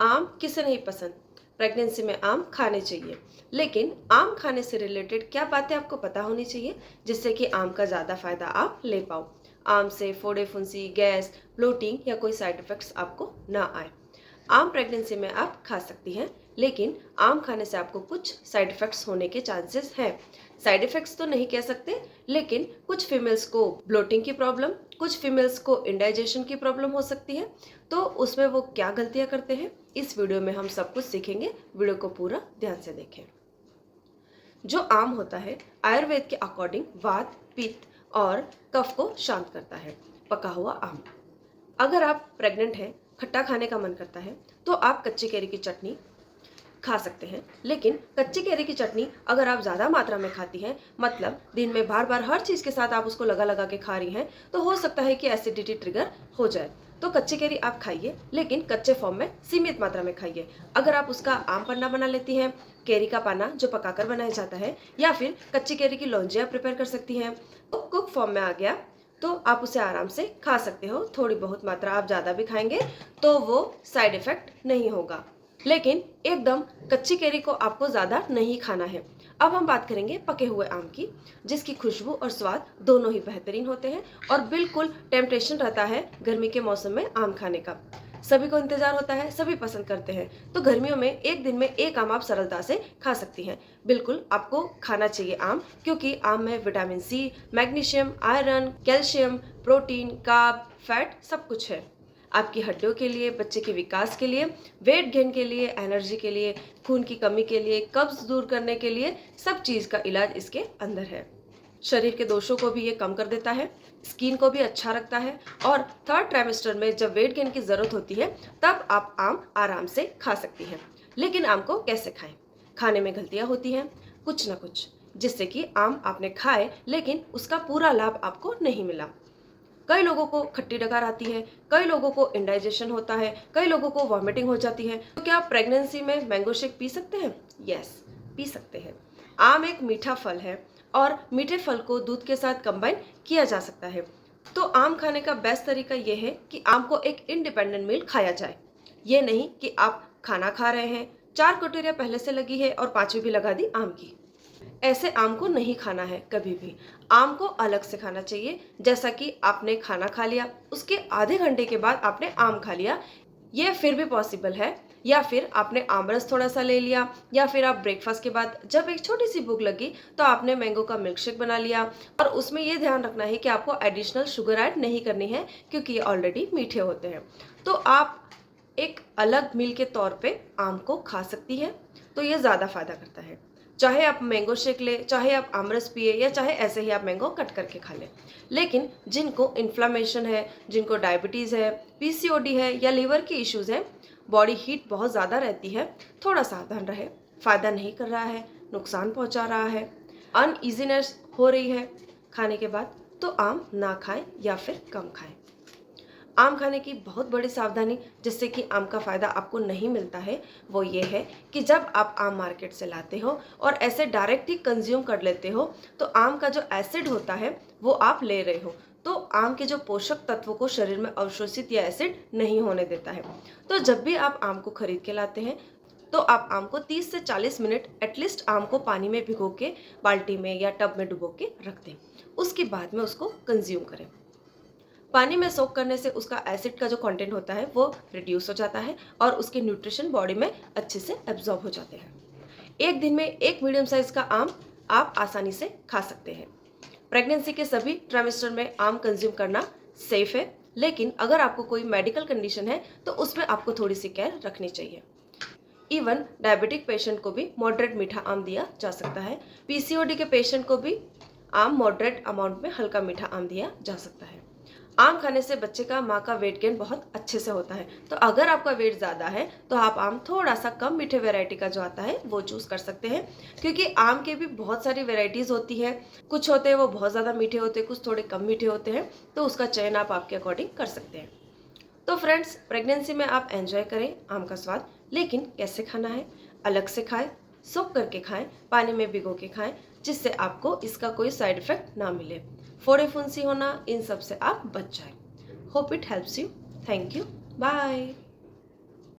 आम किसे नहीं पसंद। प्रेगनेंसी में आम खाने चाहिए, लेकिन आम खाने से रिलेटेड क्या बातें आपको पता होनी चाहिए जिससे कि आम का ज़्यादा फायदा आप ले पाओ। आम से फोड़े फुंसी, गैस, ब्लोटिंग या कोई साइड इफेक्ट्स आपको ना आए। आम प्रेगनेंसी में आप खा सकती हैं, लेकिन आम खाने से आपको कुछ साइड इफेक्ट्स होने के चांसेस हैं। साइड इफेक्ट्स तो नहीं कह सकते, लेकिन कुछ फीमेल्स को ब्लोटिंग की प्रॉब्लम, कुछ फीमेल्स को इंडाइजेशन की प्रॉब्लम हो सकती है। तो उसमें वो क्या गलतियां करते हैं, इस वीडियो में हम सब कुछ सीखेंगे। वीडियो को पूरा ध्यान से देखें। जो आम होता है, आयुर्वेद के अकॉर्डिंग वात, पित्त और कफ को शांत करता है। पका हुआ आम। अगर आप प्रेग्नेंट हैं, खट्टा खाने का मन करता है, तो आप कच्ची केरी की चटनी खा सकते हैं। लेकिन कच्ची केरी की चटनी अगर आप ज़्यादा मात्रा में खाती हैं, मतलब दिन में बार बार हर चीज़ के साथ आप उसको लगा लगा के खा रही हैं, तो हो सकता है कि एसिडिटी ट्रिगर हो जाए। तो कच्ची केरी आप खाइए, लेकिन कच्चे फॉर्म में सीमित मात्रा में खाइए। अगर आप उसका आम पन्ना बना लेती हैं, केरी का पाना जो पकाकर बनाया जाता है, या फिर कच्ची केरी की लौंजियाँ प्रिपेयर कर सकती हैं, तो कुक फॉर्म में आ गया, तो आप उसे आराम से खा सकते हो। थोड़ी बहुत मात्रा, आप ज़्यादा भी खाएंगे तो वो साइड इफेक्ट नहीं होगा। लेकिन एकदम कच्ची केरी को आपको ज़्यादा नहीं खाना है। अब हम बात करेंगे पके हुए आम की, जिसकी खुशबू और स्वाद दोनों ही बेहतरीन होते हैं और बिल्कुल टेम्पटेशन रहता है गर्मी के मौसम में आम खाने का। सभी को इंतजार होता है, सभी पसंद करते हैं। तो गर्मियों में एक दिन में एक आम आप सरलता से खा सकती हैं। बिल्कुल आपको खाना चाहिए आम, क्योंकि आम में vitamin C, magnesium, iron, calcium, protein, carb, fat सब कुछ है। आपकी हड्डियों के लिए, बच्चे के विकास के लिए, वेट गेन के लिए, एनर्जी के लिए, खून की कमी के लिए, कब्ज दूर करने के लिए, सब चीज़ का इलाज इसके अंदर है। शरीर के दोषों को भी ये कम कर देता है, स्किन को भी अच्छा रखता है। और थर्ड ट्राइमेस्टर में जब वेट गेन की ज़रूरत होती है, तब आप आम आराम से खा सकती हैं। लेकिन आम को कैसे खाएं? खाने में गलतियाँ होती हैं कुछ ना कुछ, जिससे कि आम आपने खाए लेकिन उसका पूरा लाभ आपको नहीं मिला। कई लोगों को खट्टी डकार आती है, कई लोगों को इंडाइजेशन होता है, कई लोगों को वॉमिटिंग हो जाती है। तो क्या आप प्रेगनेंसी में मैंगो शेक पी सकते हैं? यस, पी सकते हैं। आम एक मीठा फल है और मीठे फल को दूध के साथ कंबाइन किया जा सकता है। तो आम खाने का बेस्ट तरीका यह है कि आम को एक इंडिपेंडेंट मील खाया जाए। ये नहीं कि आप खाना खा रहे हैं, 4 कटोरियाँ पहले से लगी है और 5वीं भी लगा दी आम की। ऐसे आम को नहीं खाना है कभी भी। आम को अलग से खाना चाहिए, जैसा कि आपने खाना खा लिया, उसके आधे घंटे के बाद आपने आम खा लिया, ये फिर भी पॉसिबल है। या फिर आपने आमरस थोड़ा सा ले लिया, या फिर आप ब्रेकफास्ट के बाद जब एक छोटी सी भूख लगी तो आपने मैंगो का मिल्क शेक बना लिया। और उसमें ये ध्यान रखना है कि आपको एडिशनल शुगर ऐड नहीं करनी है, क्योंकि ये ऑलरेडी मीठे होते हैं। तो आप एक अलग मील के तौर पे आम को खा सकती हैं, तो ये ज़्यादा फायदा करता है। चाहे आप मैंगो शेक ले, चाहे आप आमरस पिए, या चाहे ऐसे ही आप मैंगो कट करके खा लें। लेकिन जिनको इन्फ्लामेशन है, जिनको डायबिटीज़ है, पीसीओडी है, या लीवर की इश्यूज़ है, बॉडी हीट बहुत ज़्यादा रहती है, थोड़ा सावधान रहे। फ़ायदा नहीं कर रहा है, नुकसान पहुंचा रहा है, अनईजीनेस हो रही है खाने के बाद, तो आम ना खाएं या फिर कम खाएं। आम खाने की बहुत बड़ी सावधानी, जिससे कि आम का फ़ायदा आपको नहीं मिलता है, वो ये है कि जब आप आम मार्केट से लाते हो और ऐसे डायरेक्ट ही कंज्यूम कर लेते हो, तो आम का जो एसिड होता है वो आप ले रहे हो, तो आम के जो पोषक तत्वों को शरीर में अवशोषित या एसिड नहीं होने देता है। तो जब भी आप आम को खरीद के लाते हैं, तो आप आम को 30 से 40 मिनट एटलीस्ट आम को पानी में भिगो के बाल्टी में या टब में डुबो के रख दें। उसके बाद में उसको कंज्यूम करें। पानी में सोक करने से उसका एसिड का जो कंटेंट होता है वो रिड्यूस हो जाता है और उसके न्यूट्रिशन बॉडी में अच्छे से एब्जॉर्ब हो जाते हैं। एक दिन में एक मीडियम साइज का आम आप आसानी से खा सकते हैं। प्रेगनेंसी के सभी ट्राइमेस्टर में आम कंज्यूम करना सेफ है, लेकिन अगर आपको कोई मेडिकल कंडीशन है तो उसमें आपको थोड़ी सी केयर रखनी चाहिए। इवन डायबिटिक पेशेंट को भी मॉडरेट मीठा आम दिया जा सकता है। पीसीओडी के पेशेंट को भी आम मॉडरेट अमाउंट में हल्का मीठा आम दिया जा सकता है। आम खाने से बच्चे का, माँ का वेट गेन बहुत अच्छे से होता है। तो अगर आपका वेट ज़्यादा है तो आप आम थोड़ा सा कम मीठे वैरायटी का जो आता है वो चूज़ कर सकते हैं, क्योंकि आम के भी बहुत सारी वैरायटीज़ होती है। कुछ होते हैं वो बहुत ज़्यादा मीठे होते हैं, कुछ थोड़े कम मीठे होते हैं, तो उसका चयन आप आपके अकॉर्डिंग कर सकते हैं। तो फ्रेंड्स, प्रेगनेंसी में आप एंजॉय करें आम का स्वाद, लेकिन कैसे खाना है? अलग से खाएं, सोक करके खाएं, पानी में भिगो के खाएं, जिससे आपको इसका कोई साइड इफेक्ट ना मिले। फोड़े फुंसी होना, इन सब से आप बच जाएं। Hope it helps you. Thank you. Bye.